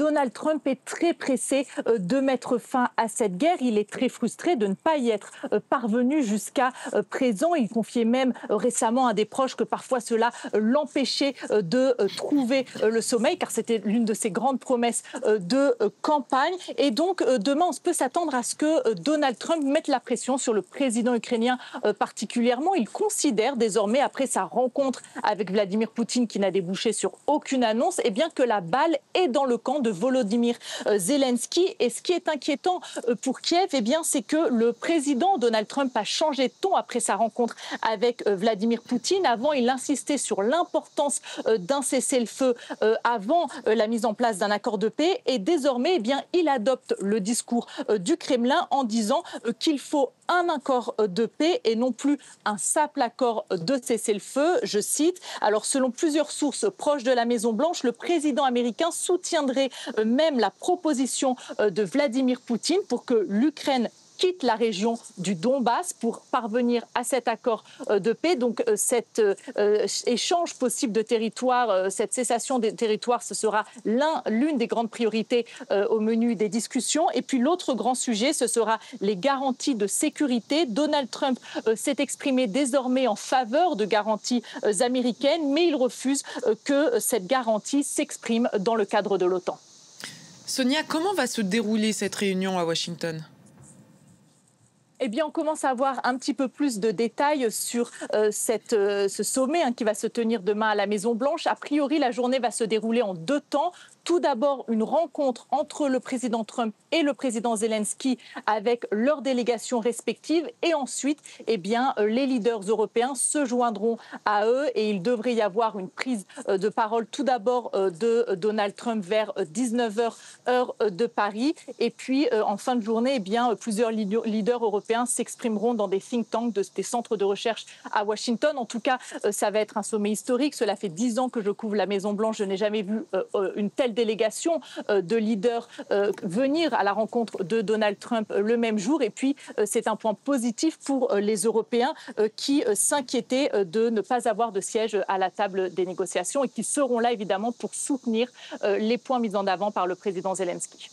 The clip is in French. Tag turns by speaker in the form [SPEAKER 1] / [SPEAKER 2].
[SPEAKER 1] Donald Trump est très pressé de mettre fin à cette guerre. Il est très frustré de ne pas y être parvenu jusqu'à présent. Il confiait même récemment à des proches que parfois cela l'empêchait de trouver le sommeil, car c'était l'une de ses grandes promesses de campagne. Et donc demain, on peut s'attendre à ce que Donald Trump mette la pression sur le président ukrainien particulièrement. Il considère désormais, après sa rencontre avec Vladimir Poutine qui n'a débouché sur aucune annonce, eh bien que la balle est dans le camp de Volodymyr Zelensky. Et ce qui est inquiétant pour Kiev, eh bien, c'est que le président Donald Trump a changé de ton après sa rencontre avec Vladimir Poutine. Avant, il insistait sur l'importance d'un cessez-le-feu avant la mise en place d'un accord de paix. Et désormais, eh bien, il adopte le discours du Kremlin en disant qu'il faut un accord de paix et non plus un simple accord de cessez-le-feu. Je cite, alors selon plusieurs sources proches de la Maison-Blanche, le président américain soutiendrait même la proposition de Vladimir Poutine pour que l'Ukraine quitte la région du Donbass pour parvenir à cet accord de paix. Donc cet échange possible de territoire, cette cessation des territoires, ce sera l'une des grandes priorités au menu des discussions. Et puis l'autre grand sujet, ce sera les garanties de sécurité. Donald Trump s'est exprimé désormais en faveur de garanties américaines, mais il refuse que cette garantie s'exprime dans le cadre de l'OTAN.
[SPEAKER 2] Sonia, comment va se dérouler cette réunion à Washington ?
[SPEAKER 1] Eh bien, on commence à avoir un petit peu plus de détails sur ce sommet qui va se tenir demain à la Maison-Blanche. A priori, la journée va se dérouler en deux temps. Tout d'abord, une rencontre entre le président Trump et le président Zelensky avec leurs délégations respectives. Et ensuite, eh bien, les leaders européens se joindront à eux et il devrait y avoir une prise de parole tout d'abord de Donald Trump vers 19h heure de Paris. Et puis, en fin de journée, eh bien, plusieurs leaders européens s'exprimeront dans des think tanks, des centres de recherche à Washington. En tout cas, ça va être un sommet historique. Cela fait 10 ans que je couvre la Maison-Blanche. Je n'ai jamais vu une telle délégation de leaders venir à la rencontre de Donald Trump le même jour. Et puis, c'est un point positif pour les Européens qui s'inquiétaient de ne pas avoir de siège à la table des négociations et qui seront là, évidemment, pour soutenir les points mis en avant par le président Zelensky.